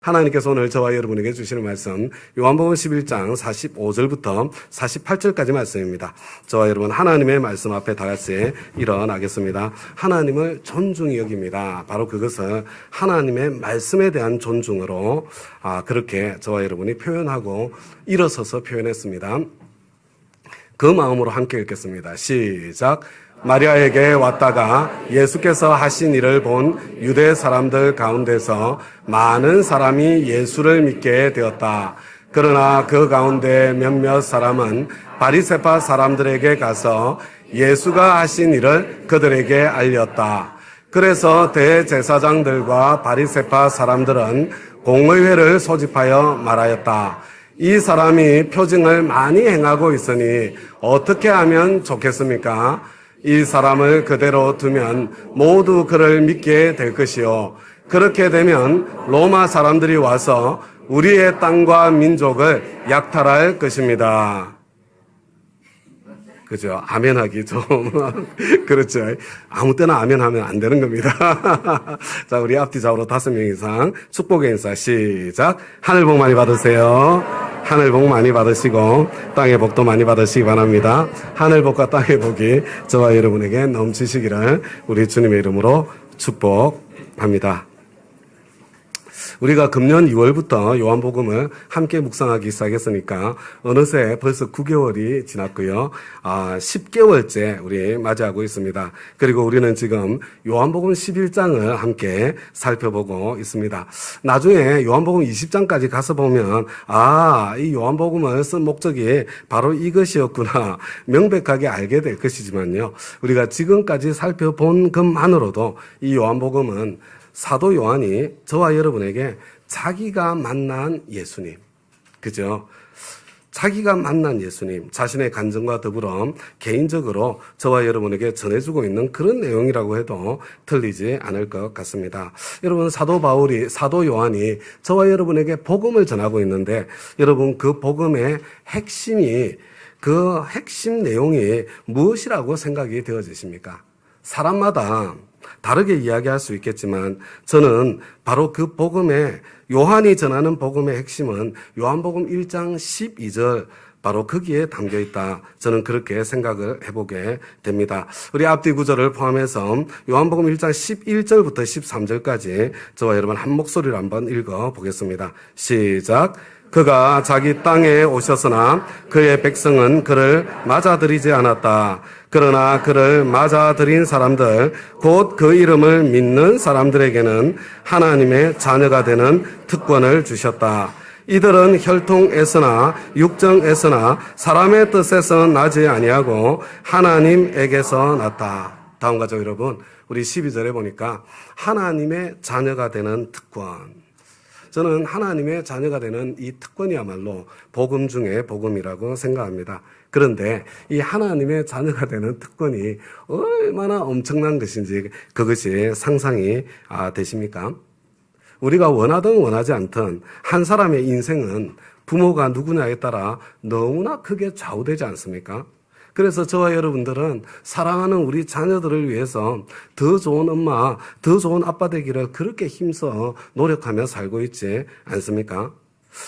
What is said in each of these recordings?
하나님께서 오늘 저와 여러분에게 주시는 말씀 요한복음 11장 45절부터 48절까지 말씀입니다. 저와 여러분 하나님의 말씀 앞에 다 같이 일어나겠습니다. 하나님을 존중히 여깁니다. 바로 그것을 하나님의 말씀에 대한 존중으로 그렇게 저와 여러분이 표현하고 일어서서 표현했습니다. 그 마음으로 함께 읽겠습니다. 시작. 마리아에게 왔다가 예수께서 하신 일을 본 유대 사람들 가운데서 많은 사람이 예수를 믿게 되었다. 그러나 그 가운데 몇몇 사람은 바리새파 사람들에게 가서 예수가 하신 일을 그들에게 알렸다. 그래서 대제사장들과 바리새파 사람들은 공의회를 소집하여 말하였다. 이 사람이 표징을 많이 행하고 있으니 어떻게 하면 좋겠습니까? 이 사람을 그대로 두면 모두 그를 믿게 될 것이요. 그렇게 되면 로마 사람들이 와서 우리의 땅과 민족을 약탈할 것입니다. 그죠? 아멘 하기 좀. 그렇죠. 아무 때나 아멘 하면 안 되는 겁니다. 자, 우리 앞뒤 좌우로 5명 이상 축복의 인사 시작. 하늘 복 많이 받으세요. 하늘 복 많이 받으시고 땅의 복도 많이 받으시기 바랍니다. 하늘 복과 땅의 복이 저와 여러분에게 넘치시기를 우리 주님의 이름으로 축복합니다. 우리가 금년 2월부터 요한복음을 함께 묵상하기 시작했으니까 어느새 벌써 9개월이 지났고요. 10개월째 우리 맞이하고 있습니다. 그리고 우리는 지금 요한복음 11장을 함께 살펴보고 있습니다. 나중에 요한복음 20장까지 가서 보면 이 요한복음을 쓴 목적이 바로 이것이었구나 명백하게 알게 될 것이지만요. 우리가 지금까지 살펴본 것만으로도 이 요한복음은 사도 요한이 저와 여러분에게 자기가 만난 예수님, 그죠? 자기가 만난 예수님, 자신의 간증과 더불어 개인적으로 저와 여러분에게 전해주고 있는 그런 내용이라고 해도 틀리지 않을 것 같습니다. 여러분, 사도 요한이 저와 여러분에게 복음을 전하고 있는데, 여러분, 그 복음의 그 핵심 내용이 무엇이라고 생각이 되어지십니까? 사람마다 다르게 이야기할 수 있겠지만 저는 바로 그 요한이 전하는 복음의 핵심은 요한복음 1장 12절 바로 거기에 담겨 있다. 저는 그렇게 생각을 해보게 됩니다. 우리 앞뒤 구절을 포함해서 요한복음 1장 11절부터 13절까지 저와 여러분 한 목소리로 한번 읽어보겠습니다. 시작. 그가 자기 땅에 오셨으나 그의 백성은 그를 맞아들이지 않았다. 그러나 그를 맞아들인 사람들, 곧 그 이름을 믿는 사람들에게는 하나님의 자녀가 되는 특권을 주셨다. 이들은 혈통에서나 육정에서나 사람의 뜻에서 나지 아니하고 하나님에게서 났다. 다음 가죠, 여러분. 우리 12절에 보니까 하나님의 자녀가 되는 특권. 저는 하나님의 자녀가 되는 이 특권이야말로 복음 중에 복음이라고 생각합니다. 그런데 이 하나님의 자녀가 되는 특권이 얼마나 엄청난 것인지 그것이 상상이 되십니까? 우리가 원하든 원하지 않든 한 사람의 인생은 부모가 누구냐에 따라 너무나 크게 좌우되지 않습니까? 그래서 저와 여러분들은 사랑하는 우리 자녀들을 위해서 더 좋은 엄마, 더 좋은 아빠 되기를 그렇게 힘써 노력하며 살고 있지 않습니까?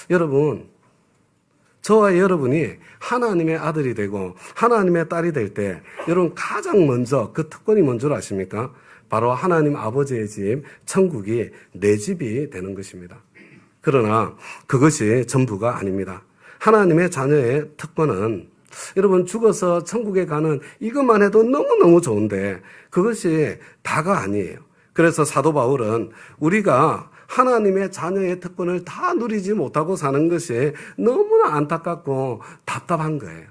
여러분, 저와 여러분이 하나님의 아들이 되고 하나님의 딸이 될 때 여러분 가장 먼저 그 특권이 뭔 줄 아십니까? 바로 하나님 아버지의 집, 천국이 내 집이 되는 것입니다. 그러나 그것이 전부가 아닙니다. 하나님의 자녀의 특권은 여러분 죽어서 천국에 가는 이것만 해도 너무너무 좋은데 그것이 다가 아니에요. 그래서 사도 바울은 우리가 하나님의 자녀의 특권을 다 누리지 못하고 사는 것이 너무나 안타깝고 답답한 거예요.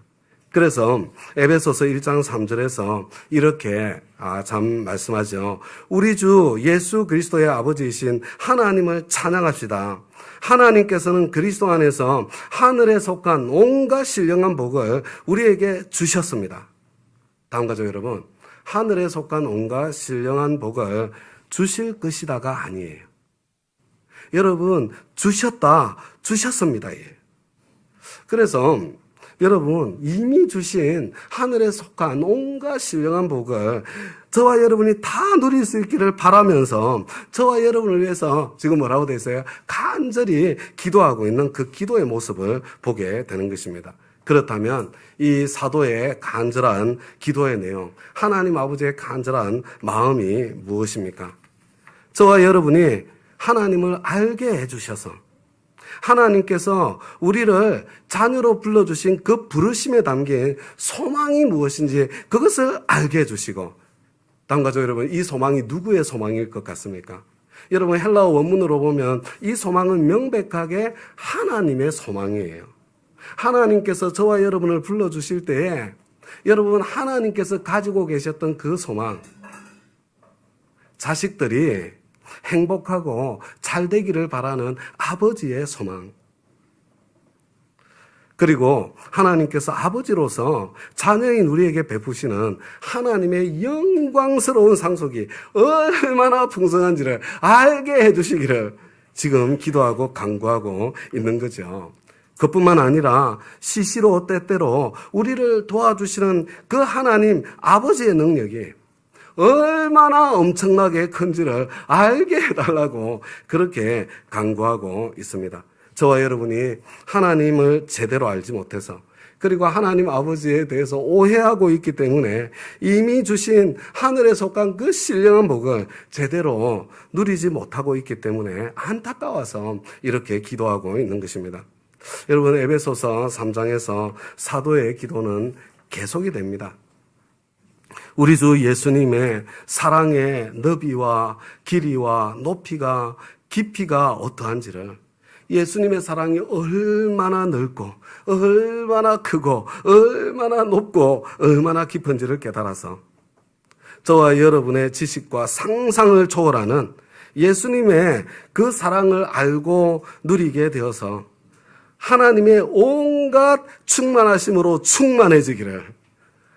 그래서 에베소서 1장 3절에서 이렇게 참 말씀하죠. 우리 주 예수 그리스도의 아버지이신 하나님을 찬양합시다. 하나님께서는 그리스도 안에서 하늘에 속한 온갖 신령한 복을 우리에게 주셨습니다. 다음 가죠, 여러분. 하늘에 속한 온갖 신령한 복을 주실 것이다가 아니에요. 여러분, 주셨습니다. 그래서 여러분, 이미 주신 하늘에 속한 온갖 신령한 복을 저와 여러분이 다 누릴 수 있기를 바라면서 저와 여러분을 위해서 지금 뭐라고 되어 있어요? 간절히 기도하고 있는 그 기도의 모습을 보게 되는 것입니다. 그렇다면 이 사도의 간절한 기도의 내용, 하나님 아버지의 간절한 마음이 무엇입니까? 저와 여러분이 하나님을 알게 해주셔서 하나님께서 우리를 자녀로 불러주신 그 부르심에 담긴 소망이 무엇인지 그것을 알게 해주시고, 다음과 같이 여러분, 이 소망이 누구의 소망일 것 같습니까? 여러분, 헬라어 원문으로 보면 이 소망은 명백하게 하나님의 소망이에요. 하나님께서 저와 여러분을 불러주실 때에 여러분, 하나님께서 가지고 계셨던 그 소망, 자식들이 행복하고 잘 되기를 바라는 아버지의 소망, 그리고 하나님께서 아버지로서 자녀인 우리에게 베푸시는 하나님의 영광스러운 상속이 얼마나 풍성한지를 알게 해주시기를 지금 기도하고 간구하고 있는 거죠. 그뿐만 아니라 시시로 때때로 우리를 도와주시는 그 하나님 아버지의 능력이 얼마나 엄청나게 큰지를 알게 해달라고 그렇게 간구하고 있습니다. 저와 여러분이 하나님을 제대로 알지 못해서, 그리고 하나님 아버지에 대해서 오해하고 있기 때문에 이미 주신 하늘에 속한 그 신령한 복을 제대로 누리지 못하고 있기 때문에 안타까워서 이렇게 기도하고 있는 것입니다. 여러분, 에베소서 3장에서 사도의 기도는 계속이 됩니다. 우리 주 예수님의 사랑의 너비와 길이와 높이가 깊이가 어떠한지를, 예수님의 사랑이 얼마나 넓고 얼마나 크고 얼마나 높고 얼마나 깊은지를 깨달아서 저와 여러분의 지식과 상상을 초월하는 예수님의 그 사랑을 알고 누리게 되어서 하나님의 온갖 충만하심으로 충만해지기를,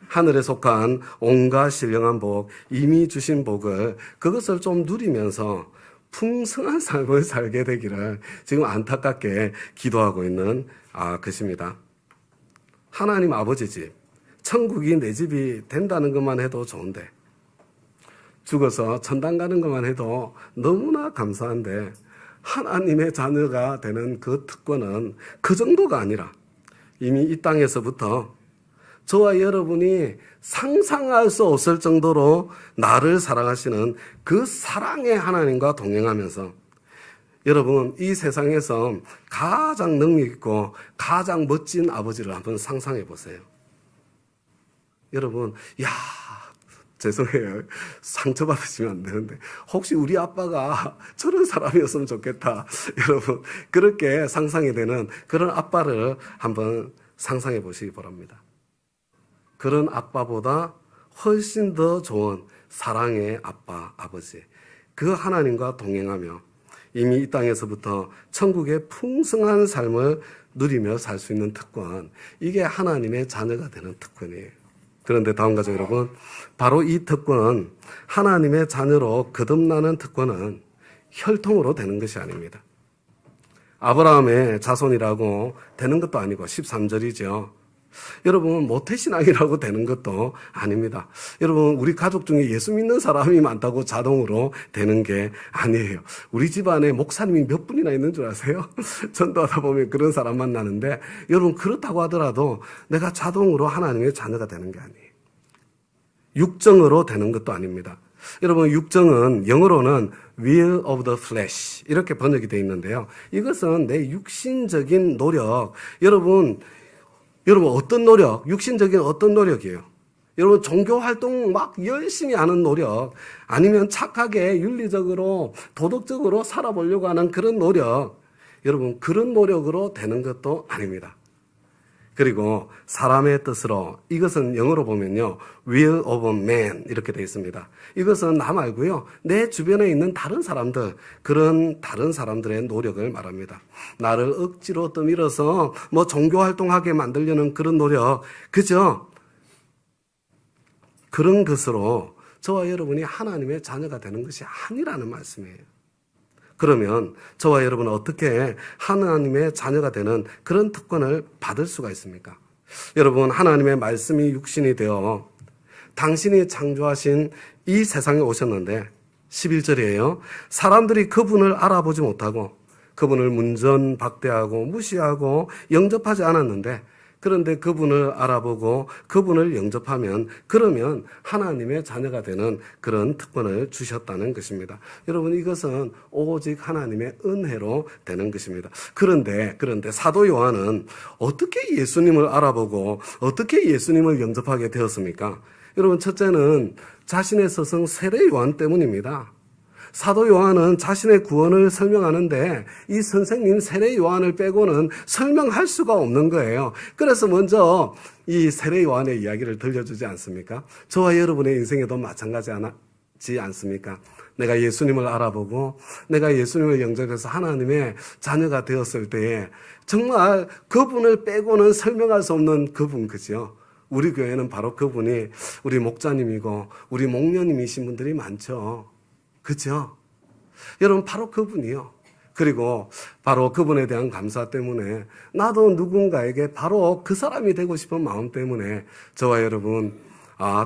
하늘에 속한 온갖 신령한 복, 이미 주신 복을 그것을 좀 누리면서 풍성한 삶을 살게 되기를 지금 안타깝게 기도하고 있는 것입니다. 하나님 아버지 집, 천국이 내 집이 된다는 것만 해도 좋은데, 죽어서 천당 가는 것만 해도 너무나 감사한데, 하나님의 자녀가 되는 그 특권은 그 정도가 아니라 이미 이 땅에서부터 저와 여러분이 상상할 수 없을 정도로 나를 사랑하시는 그 사랑의 하나님과 동행하면서, 여러분, 이 세상에서 가장 능력 있고 가장 멋진 아버지를 한번 상상해 보세요. 여러분, 죄송해요. 상처받으시면 안 되는데, 혹시 우리 아빠가 저런 사람이었으면 좋겠다. 여러분, 그렇게 상상이 되는 그런 아빠를 한번 상상해 보시기 바랍니다. 그런 아빠보다 훨씬 더 좋은 사랑의 아빠, 아버지, 그 하나님과 동행하며 이미 이 땅에서부터 천국의 풍성한 삶을 누리며 살 수 있는 특권, 이게 하나님의 자녀가 되는 특권이에요. 그런데 다음과 같이 여러분, 바로 이 특권, 하나님의 자녀로 거듭나는 특권은 혈통으로 되는 것이 아닙니다. 아브라함의 자손이라고 되는 것도 아니고 13절이죠. 여러분, 모태신앙이라고 되는 것도 아닙니다. 여러분, 우리 가족 중에 예수 믿는 사람이 많다고 자동으로 되는 게 아니에요. 우리 집안에 목사님이 몇 분이나 있는 줄 아세요? 전도하다 보면 그런 사람 만나는데, 여러분, 그렇다고 하더라도 내가 자동으로 하나님의 자녀가 되는 게 아니에요. 육정으로 되는 것도 아닙니다. 여러분, 육정은 영어로는 will of the flesh 이렇게 번역이 되어 있는데요. 이것은 내 육신적인 노력, 여러분 어떤 노력? 육신적인 어떤 노력이에요? 여러분, 종교 활동 막 열심히 하는 노력, 아니면 착하게 윤리적으로 도덕적으로 살아보려고 하는 그런 노력, 여러분, 그런 노력으로 되는 것도 아닙니다. 그리고 사람의 뜻으로, 이것은 영어로 보면요, will of man 이렇게 되어 있습니다. 이것은 나 말고요, 내 주변에 있는 다른 사람들, 그런 다른 사람들의 노력을 말합니다. 나를 억지로 떠밀어서 종교 활동하게 만들려는 그런 노력, 그죠? 그런 것으로 저와 여러분이 하나님의 자녀가 되는 것이 아니라는 말씀이에요. 그러면 저와 여러분은 어떻게 하나님의 자녀가 되는 그런 특권을 받을 수가 있습니까? 여러분, 하나님의 말씀이 육신이 되어 당신이 창조하신 이 세상에 오셨는데 11절이에요. 사람들이 그분을 알아보지 못하고 그분을 문전박대하고 무시하고 영접하지 않았는데, 그런데 그분을 알아보고 그분을 영접하면, 그러면 하나님의 자녀가 되는 그런 특권을 주셨다는 것입니다. 여러분, 이것은 오직 하나님의 은혜로 되는 것입니다. 그런데 사도 요한은 어떻게 예수님을 알아보고 어떻게 예수님을 영접하게 되었습니까? 여러분, 첫째는 자신의 스승 세례 요한 때문입니다. 사도 요한은 자신의 구원을 설명하는데 이 선생님 세례 요한을 빼고는 설명할 수가 없는 거예요. 그래서 먼저 이 세례 요한의 이야기를 들려주지 않습니까? 저와 여러분의 인생에도 마찬가지지 않습니까? 내가 예수님을 알아보고 내가 예수님을 영접해서 하나님의 자녀가 되었을 때에 정말 그분을 빼고는 설명할 수 없는 그분, 그죠? 우리 교회는 바로 그분이 우리 목자님이고 우리 목녀님이신 분들이 많죠. 그죠? 여러분, 바로 그분이요. 그리고 바로 그분에 대한 감사 때문에 나도 누군가에게 바로 그 사람이 되고 싶은 마음 때문에 저와 여러분,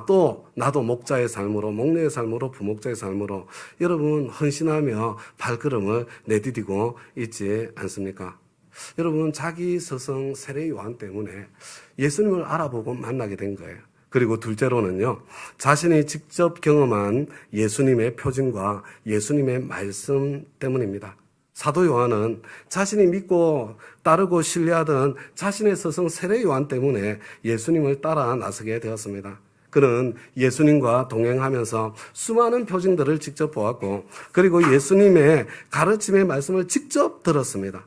또 나도 목자의 삶으로, 목녀의 삶으로, 부목자의 삶으로 여러분 헌신하며 발걸음을 내디디고 있지 않습니까? 여러분, 자기 스승 세례 요한 때문에 예수님을 알아보고 만나게 된 거예요. 그리고 둘째로는요, 자신이 직접 경험한 예수님의 표징과 예수님의 말씀 때문입니다. 사도 요한은 자신이 믿고 따르고 신뢰하던 자신의 스승 세례 요한 때문에 예수님을 따라 나서게 되었습니다. 그는 예수님과 동행하면서 수많은 표징들을 직접 보았고, 그리고 예수님의 가르침의 말씀을 직접 들었습니다.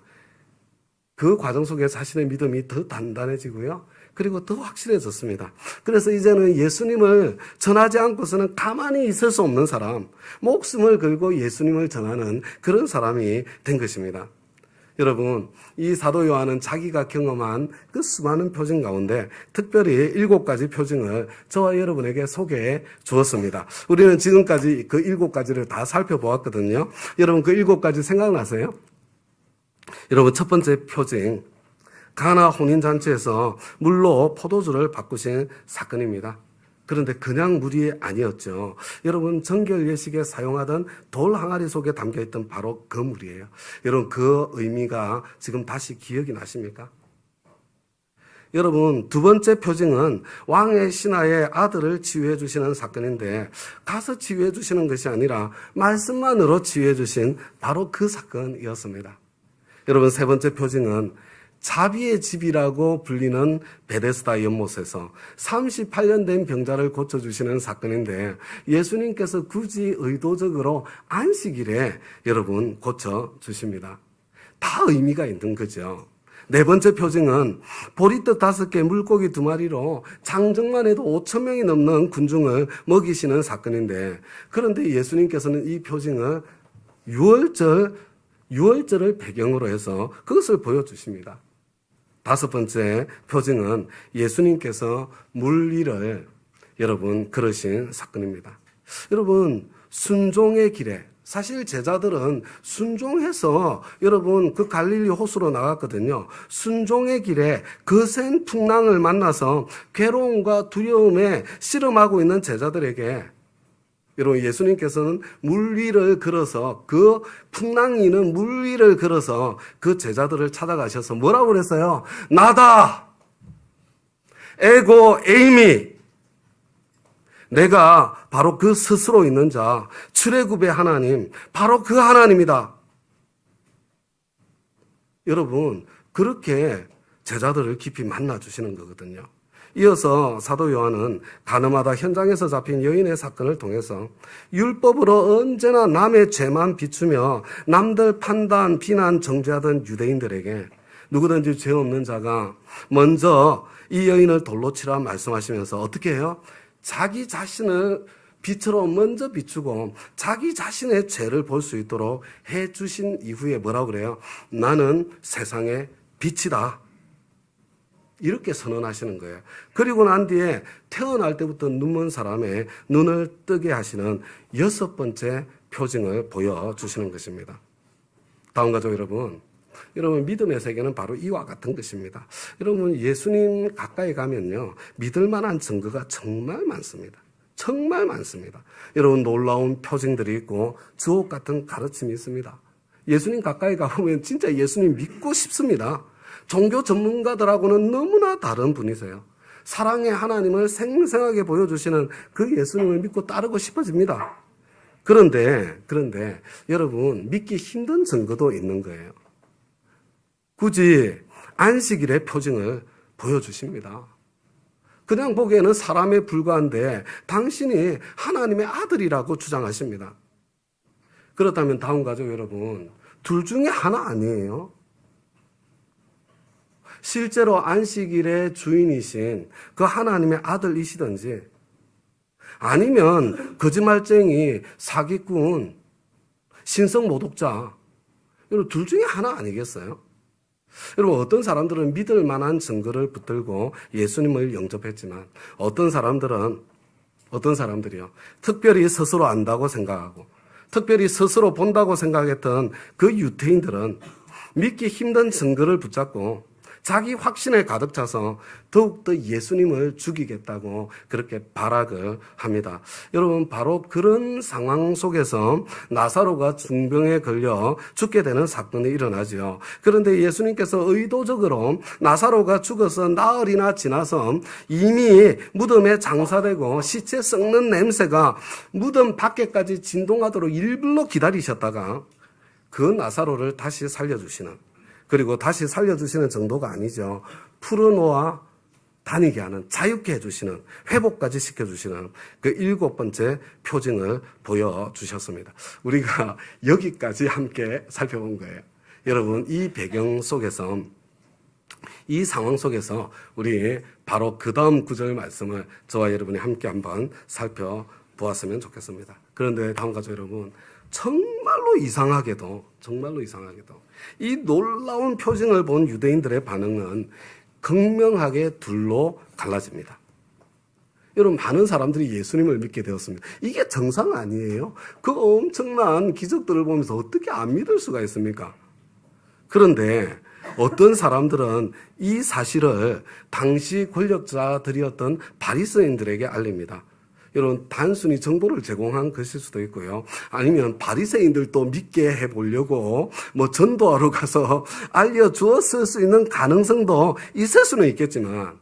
그 과정 속에 자신의 믿음이 더 단단해지고요. 그리고 더 확실해졌습니다. 그래서 이제는 예수님을 전하지 않고서는 가만히 있을 수 없는 사람, 목숨을 걸고 예수님을 전하는 그런 사람이 된 것입니다. 여러분, 이 사도 요한은 자기가 경험한 그 수많은 표징 가운데 특별히 7가지 표징을 저와 여러분에게 소개해 주었습니다. 우리는 지금까지 그 7가지를 다 살펴보았거든요. 여러분, 그 7가지 생각나세요? 여러분, 첫 번째 표징, 가나 혼인잔치에서 물로 포도주를 바꾸신 사건입니다. 그런데 그냥 물이 아니었죠. 여러분, 정결 예식에 사용하던 돌 항아리 속에 담겨있던 바로 그 물이에요. 여러분, 그 의미가 지금 다시 기억이 나십니까? 여러분, 두 번째 표징은 왕의 신하의 아들을 치유해 주시는 사건인데, 가서 치유해 주시는 것이 아니라 말씀만으로 치유해 주신 바로 그 사건이었습니다. 여러분, 세 번째 표징은 자비의 집이라고 불리는 베데스다 연못에서 38년 된 병자를 고쳐주시는 사건인데, 예수님께서 굳이 의도적으로 안식일에 여러분 고쳐주십니다. 다 의미가 있는 거죠. 네 번째 표징은 보리떡 5개, 물고기 2마리로 장정만 해도 5,000명이 넘는 군중을 먹이시는 사건인데, 그런데 예수님께서는 이 표징을 유월절을 배경으로 해서 그것을 보여주십니다. 5번째 표징은 예수님께서 물 위를 여러분 걸으신 사건입니다. 여러분, 순종의 길에, 사실 제자들은 순종해서 여러분 그 갈릴리 호수로 나갔거든요. 순종의 길에 거센 풍랑을 만나서 괴로움과 두려움에 씨름하고 있는 제자들에게 여러분, 예수님께서는 물 위를 걸어서, 그 풍랑이 있는 물 위를 걸어서 그 제자들을 찾아가셔서 뭐라고 그랬어요? 나다! 에고 에이미! 내가 바로 그 스스로 있는 자, 출애굽의 하나님, 바로 그 하나님이다. 여러분, 그렇게 제자들을 깊이 만나주시는 거거든요. 이어서 사도 요한은 가늠하다 현장에서 잡힌 여인의 사건을 통해서 율법으로 언제나 남의 죄만 비추며 남들 판단, 비난, 정죄하던 유대인들에게 누구든지 죄 없는 자가 먼저 이 여인을 돌로 치라 말씀하시면서 어떻게 해요? 자기 자신을 빛으로 먼저 비추고 자기 자신의 죄를 볼 수 있도록 해주신 이후에 뭐라고 그래요? 나는 세상의 빛이다. 이렇게 선언하시는 거예요. 그리고 난 뒤에 태어날 때부터 눈먼 사람의 눈을 뜨게 하시는 6번째 표징을 보여주시는 것입니다. 다음 가족 여러분, 믿음의 세계는 바로 이와 같은 것입니다. 여러분, 예수님 가까이 가면요, 믿을 만한 증거가 정말 많습니다. 정말 많습니다. 여러분, 놀라운 표징들이 있고 주옥 같은 가르침이 있습니다. 예수님 가까이 가보면 진짜 예수님 믿고 싶습니다. 종교 전문가들하고는 너무나 다른 분이세요. 사랑의 하나님을 생생하게 보여주시는 그 예수님을 믿고 따르고 싶어집니다. 그런데 여러분, 믿기 힘든 증거도 있는 거예요. 굳이 안식일의 표징을 보여주십니다. 그냥 보기에는 사람에 불과한데 당신이 하나님의 아들이라고 주장하십니다. 그렇다면 다음 가족 여러분, 둘 중에 하나 아니에요? 실제로 안식일의 주인이신 그 하나님의 아들이시든지, 아니면 거짓말쟁이, 사기꾼, 신성 모독자, 여러분 둘 중에 하나 아니겠어요? 여러분, 어떤 사람들은 믿을 만한 증거를 붙들고 예수님을 영접했지만 어떤 사람들이요, 특별히 스스로 안다고 생각하고 특별히 스스로 본다고 생각했던 그 유태인들은 믿기 힘든 증거를 붙잡고 자기 확신에 가득 차서 더욱더 예수님을 죽이겠다고 그렇게 발악을 합니다. 여러분, 바로 그런 상황 속에서 나사로가 중병에 걸려 죽게 되는 사건이 일어나죠. 그런데 예수님께서 의도적으로 나사로가 죽어서 나흘이나 지나서 이미 무덤에 장사되고 시체 썩는 냄새가 무덤 밖에까지 진동하도록 일부러 기다리셨다가 그 나사로를 다시 살려주시는, 그리고 다시 살려주시는 정도가 아니죠. 풀어놓아 다니게 하는, 자유케 해주시는, 회복까지 시켜주시는 그 7번째 표징을 보여주셨습니다. 우리가 여기까지 함께 살펴본 거예요. 여러분, 이 배경 속에서, 이 상황 속에서 우리 바로 그 다음 구절 말씀을 저와 여러분이 함께 한번 살펴보았으면 좋겠습니다. 그런데 다음 가족 여러분, 정말로 이상하게도 이 놀라운 표징을 본 유대인들의 반응은 극명하게 둘로 갈라집니다. 여러분, 많은 사람들이 예수님을 믿게 되었습니다. 이게 정상 아니에요? 그 엄청난 기적들을 보면서 어떻게 안 믿을 수가 있습니까? 그런데 어떤 사람들은 이 사실을 당시 권력자들이었던 바리새인들에게 알립니다. 여러분, 단순히 정보를 제공한 것일 수도 있고요. 아니면 바리새인들도 믿게 해보려고 전도하러 가서 알려주었을 수 있는 가능성도 있을 수는 있겠지만,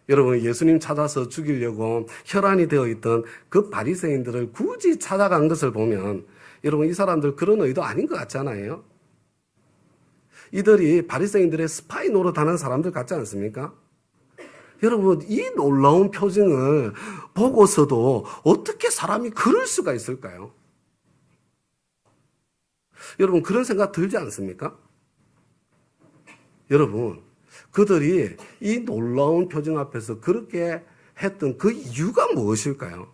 여러분, 예수님 찾아서 죽이려고 혈안이 되어 있던 그 바리새인들을 굳이 찾아간 것을 보면, 여러분, 이 사람들 그런 의도 아닌 것 같잖아요. 이들이 바리새인들의 스파이 노릇하는 사람들 같지 않습니까? 여러분, 이 놀라운 표징을 보고서도 어떻게 사람이 그럴 수가 있을까요? 여러분, 그런 생각 들지 않습니까? 여러분, 그들이 이 놀라운 표징 앞에서 그렇게 했던 그 이유가 무엇일까요?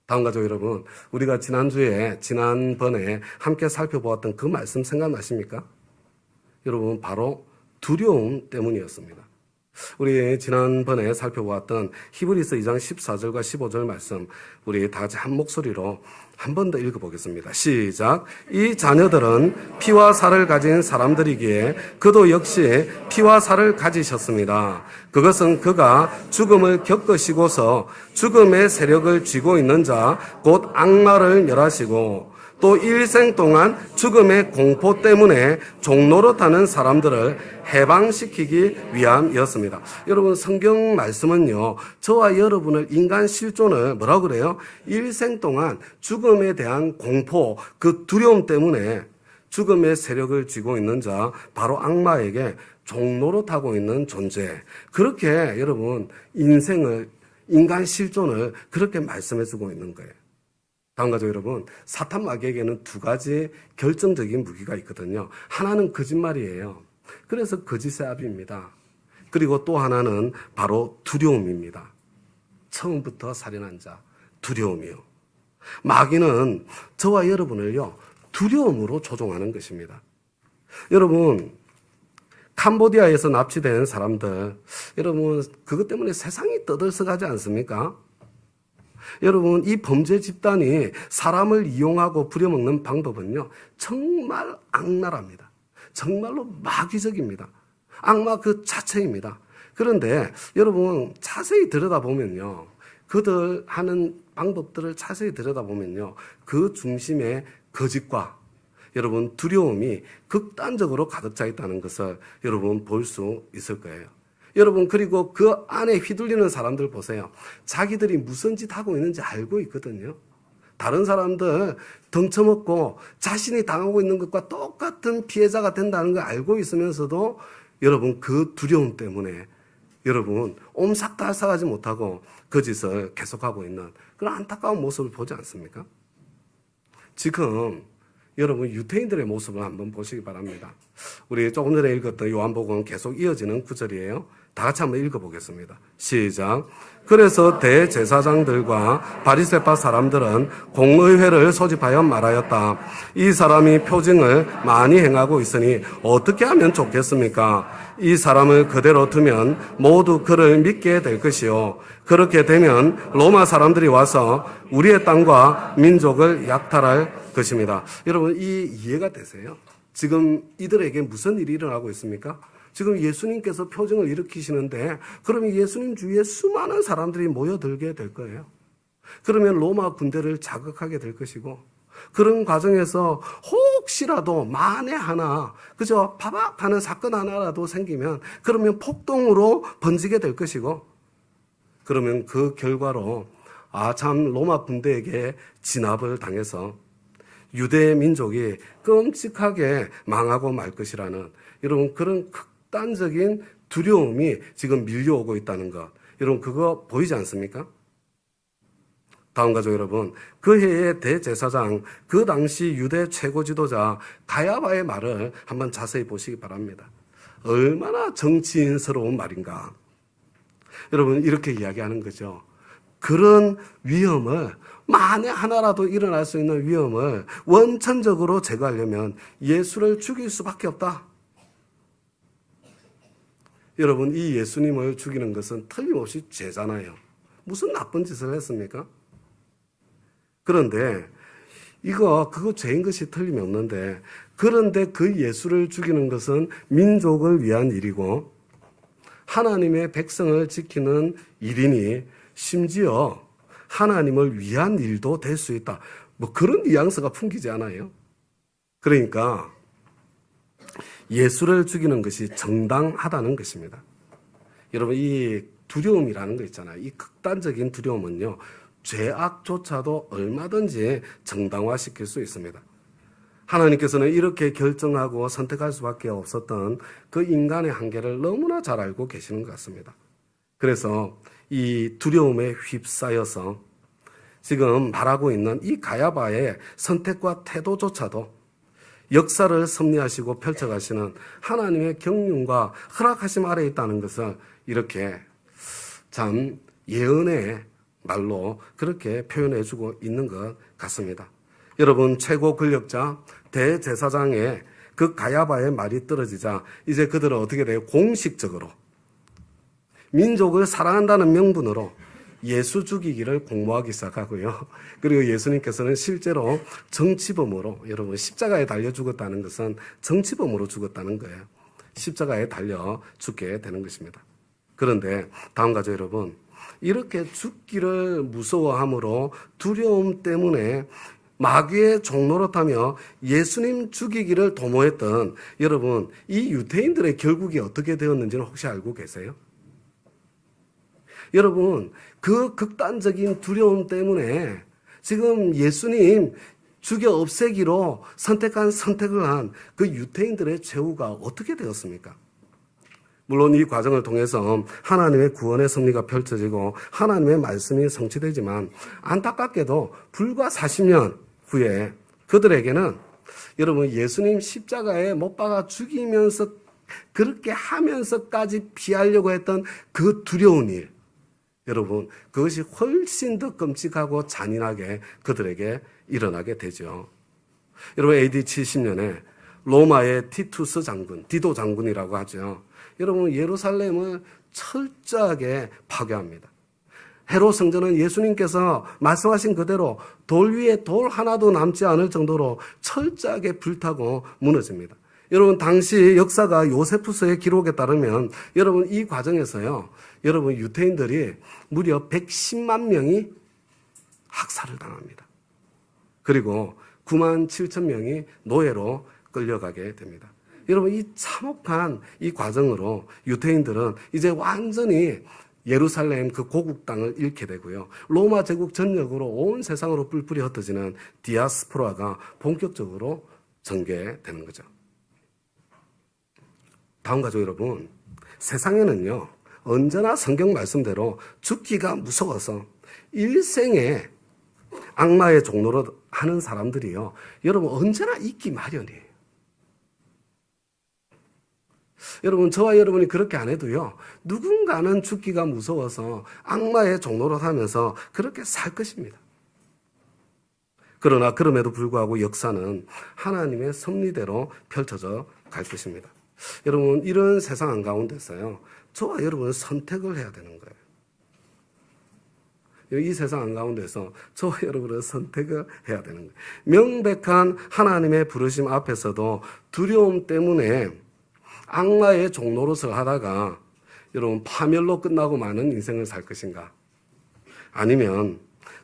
다음 가족 여러분, 우리가 지난번에 함께 살펴보았던 그 말씀 생각나십니까? 여러분, 바로 두려움 때문이었습니다. 우리 지난번에 살펴보았던 히브리서 2장 14절과 15절 말씀, 우리 다 같이 한 목소리로 한 번 더 읽어보겠습니다. 시작. 이 자녀들은 피와 살을 가진 사람들이기에 그도 역시 피와 살을 가지셨습니다. 그것은 그가 죽음을 겪으시고서 죽음의 세력을 쥐고 있는 자, 곧 악마를 멸하시고 또 일생 동안 죽음의 공포 때문에 종노릇하는 사람들을 해방시키기 위함이었습니다. 여러분, 성경 말씀은요, 저와 여러분을 인간 실존을 뭐라고 그래요? 일생 동안 죽음에 대한 공포, 그 두려움 때문에 죽음의 세력을 쥐고 있는 자, 바로 악마에게 종노릇하고 있는 존재, 그렇게 여러분 인간 실존을 그렇게 말씀해주고 있는 거예요. 다음 가족 여러분, 사탄 마귀에게는 두 가지 결정적인 무기가 있거든요. 하나는 거짓말이에요. 그래서 거짓의 아비입니다. 그리고 또 하나는 바로 두려움입니다. 처음부터 살인한 자, 두려움이요. 마귀는 저와 여러분을요, 두려움으로 조종하는 것입니다. 여러분, 캄보디아에서 납치된 사람들, 여러분, 그것 때문에 세상이 떠들썩하지 않습니까? 여러분, 이 범죄 집단이 사람을 이용하고 부려먹는 방법은요, 정말 악랄합니다. 정말로 마귀적입니다. 악마 그 자체입니다. 그런데 여러분, 자세히 들여다보면요, 그들 하는 방법들을 자세히 들여다보면요. 그 중심에 거짓과 여러분 두려움이 극단적으로 가득 차 있다는 것을 여러분 볼 수 있을 거예요. 여러분 그리고 그 안에 휘둘리는 사람들 보세요. 자기들이 무슨 짓 하고 있는지 알고 있거든요. 다른 사람들 덩쳐먹고 자신이 당하고 있는 것과 똑같은 피해자가 된다는 걸 알고 있으면서도 여러분 그 두려움 때문에 여러분 옴삭달싹하지 못하고 그 짓을 계속하고 있는 그런 안타까운 모습을 보지 않습니까? 지금 여러분 유대인들의 모습을 한번 보시기 바랍니다. 우리 조금 전에 읽었던 요한복음 계속 이어지는 구절이에요. 다 같이 한번 읽어보겠습니다. 시작. 그래서 대제사장들과 바리새파 사람들은 공의회를 소집하여 말하였다. 이 사람이 표징을 많이 행하고 있으니 어떻게 하면 좋겠습니까? 이 사람을 그대로 두면 모두 그를 믿게 될 것이요. 그렇게 되면 로마 사람들이 와서 우리의 땅과 민족을 약탈할 것입니다. 여러분 이해가 되세요? 지금 이들에게 무슨 일이 일어나고 있습니까? 지금 예수님께서 표징을 일으키시는데 그러면 예수님 주위에 수많은 사람들이 모여들게 될 거예요. 그러면 로마 군대를 자극하게 될 것이고 그런 과정에서 혹시라도 만에 하나 그저 파박하는 사건 하나라도 생기면 그러면 폭동으로 번지게 될 것이고 그러면 그 결과로 참 로마 군대에게 진압을 당해서 유대 민족이 끔찍하게 망하고 말 것이라는 여러분 그런 극단적인 두려움이 지금 밀려오고 있다는 것. 여러분 그거 보이지 않습니까? 다음 가족 여러분, 그 해의 대제사장, 그 당시 유대 최고 지도자 가야바의 말을 한번 자세히 보시기 바랍니다. 얼마나 정치인스러운 말인가. 여러분 이렇게 이야기하는 거죠. 그런 위험을 만에 하나라도 일어날 수 있는 위험을 원천적으로 제거하려면 예수를 죽일 수밖에 없다. 여러분 이 예수님을 죽이는 것은 틀림없이 죄잖아요. 무슨 나쁜 짓을 했습니까? 그런데 그거 죄인 것이 틀림이 없는데 그런데 그 예수를 죽이는 것은 민족을 위한 일이고 하나님의 백성을 지키는 일이니 심지어 하나님을 위한 일도 될 수 있다. 뭐 그런 뉘앙스가 풍기지 않아요? 그러니까 예수를 죽이는 것이 정당하다는 것입니다. 여러분 이 두려움이라는 거 있잖아요. 이 극단적인 두려움은요. 죄악조차도 얼마든지 정당화시킬 수 있습니다. 하나님께서는 이렇게 결정하고 선택할 수밖에 없었던 그 인간의 한계를 너무나 잘 알고 계시는 것 같습니다. 그래서 이 두려움에 휩싸여서 지금 말하고 있는 이 가야바의 선택과 태도조차도 역사를 섭리하시고 펼쳐가시는 하나님의 경륜과 허락하심 아래에 있다는 것을 이렇게 참 예언의 말로 그렇게 표현해주고 있는 것 같습니다. 여러분 최고 권력자 대제사장의 그 가야바의 말이 떨어지자 이제 그들은 어떻게 돼요? 공식적으로 민족을 사랑한다는 명분으로 예수 죽이기를 공모하기 시작하고요. 그리고 예수님께서는 실제로 정치범으로 여러분 십자가에 달려 죽었다는 것은 정치범으로 죽었다는 거예요. 십자가에 달려 죽게 되는 것입니다. 그런데 다음 가죠 여러분. 이렇게 죽기를 무서워함으로 두려움 때문에 마귀의 종노릇하며 예수님 죽이기를 도모했던 여러분 이 유대인들의 결국이 어떻게 되었는지는 혹시 알고 계세요? 여러분 그 극단적인 두려움 때문에 지금 예수님 죽여 없애기로 선택한 선택을 한 그 유대인들의 최후가 어떻게 되었습니까? 물론 이 과정을 통해서 하나님의 구원의 섭리가 펼쳐지고 하나님의 말씀이 성취되지만 안타깝게도 불과 40년 후에 그들에게는 여러분 예수님 십자가에 못 박아 죽이면서 그렇게 하면서까지 피하려고 했던 그 두려운 일 여러분 그것이 훨씬 더 끔찍하고 잔인하게 그들에게 일어나게 되죠. 여러분 AD 70년에 로마의 티투스 장군, 디도 장군이라고 하죠. 여러분 예루살렘을 철저하게 파괴합니다. 헤롯 성전은 예수님께서 말씀하신 그대로 돌 위에 돌 하나도 남지 않을 정도로 철저하게 불타고 무너집니다. 여러분 당시 역사가 요세푸스의 기록에 따르면 여러분 이 과정에서요 여러분, 유태인들이 무려 110만 명이 학살을 당합니다. 그리고 9만 7천 명이 노예로 끌려가게 됩니다. 여러분, 이 참혹한 이 과정으로 유태인들은 이제 완전히 예루살렘 그 고국 땅을 잃게 되고요. 로마 제국 전역으로 온 세상으로 뿔뿔이 흩어지는 디아스포라가 본격적으로 전개되는 거죠. 다음 가족 여러분, 세상에는요, 언제나 성경 말씀대로 죽기가 무서워서 일생에 악마의 종로로 하는 사람들이요, 여러분 언제나 있기 마련이에요. 여러분, 저와 여러분이 그렇게 안 해도요, 누군가는 죽기가 무서워서 악마의 종로로 하면서 그렇게 살 것입니다. 그러나 그럼에도 불구하고 역사는 하나님의 섭리대로 펼쳐져 갈 것입니다. 여러분, 이런 세상 한가운데서요, 저와 여러분은 선택을 해야 되는 거예요. 이 세상 한가운데서 저와 여러분은 선택을 해야 되는 거예요. 명백한 하나님의 부르심 앞에서도 두려움 때문에 악마의 종노릇을 하다가 여러분 파멸로 끝나고 마는 인생을 살 것인가? 아니면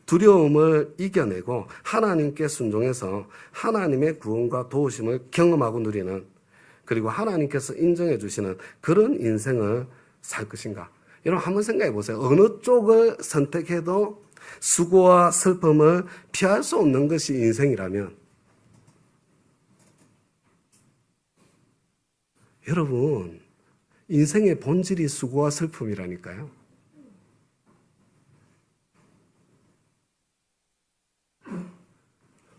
두려움을 이겨내고 하나님께 순종해서 하나님의 구원과 도우심을 경험하고 누리는, 그리고 하나님께서 인정해 주시는 그런 인생을 살 것인가? 여러분 한번 생각해 보세요. 어느 쪽을 선택해도 수고와 슬픔을 피할 수 없는 것이 인생이라면, 여러분, 인생의 본질이 수고와 슬픔이라니까요.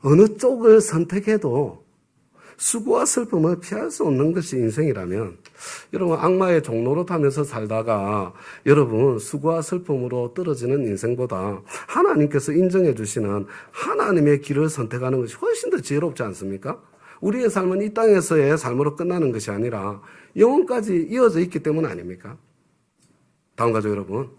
어느 쪽을 선택해도 수고와 슬픔을 피할 수 없는 것이 인생이라면, 여러분 악마의 종로로 타면서 살다가 여러분 수고와 슬픔으로 떨어지는 인생보다 하나님께서 인정해 주시는 하나님의 길을 선택하는 것이 훨씬 더 지혜롭지 않습니까? 우리의 삶은 이 땅에서의 삶으로 끝나는 것이 아니라 영혼까지 이어져 있기 때문 아닙니까? 다음 가족 여러분,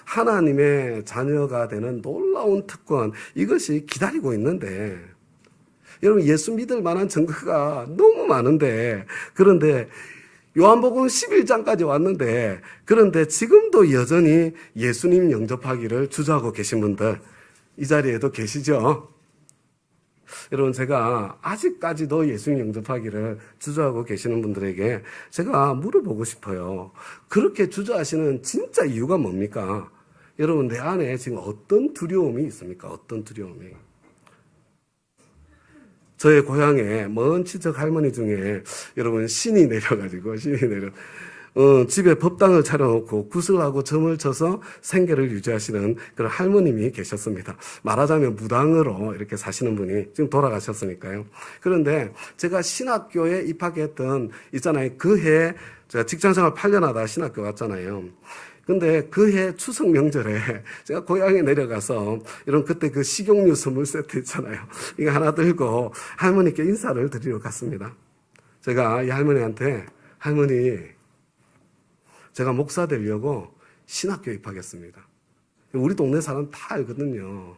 하나님의 자녀가 되는 놀라운 특권, 이것이 기다리고 있는데, 여러분 예수 믿을 만한 증거가 너무 많은데, 그런데 요한복음 11장까지 왔는데, 그런데 지금도 여전히 예수님 영접하기를 주저하고 계신 분들 이 자리에도 계시죠? 여러분, 제가 아직까지도 예수님 영접하기를 주저하고 계시는 분들에게 제가 물어보고 싶어요. 그렇게 주저하시는 진짜 이유가 뭡니까? 여러분, 내 안에 지금 어떤 두려움이 있습니까? 어떤 두려움이? 저의 고향에 먼 친척 할머니 중에 여러분 신이 내려가지고 집에 법당을 차려놓고 구슬하고 점을 쳐서 생계를 유지하시는 그런 할머님이 계셨습니다. 말하자면 무당으로 이렇게 사시는 분이 지금 돌아가셨으니까요. 그런데 제가 신학교에 입학했던 있잖아요. 그 해 제가 직장생활 8년 하다 신학교 갔잖아요. 근데 그 해 추석 명절에 제가 고향에 내려가서 이런 그때 그 식용유 선물 세트 있잖아요. 이거 하나 들고 할머니께 인사를 드리러 갔습니다. 제가 이 할머니한테, 할머니, 제가 목사 되려고 신학교에 입학했습니다. 우리 동네 사람 다 알거든요.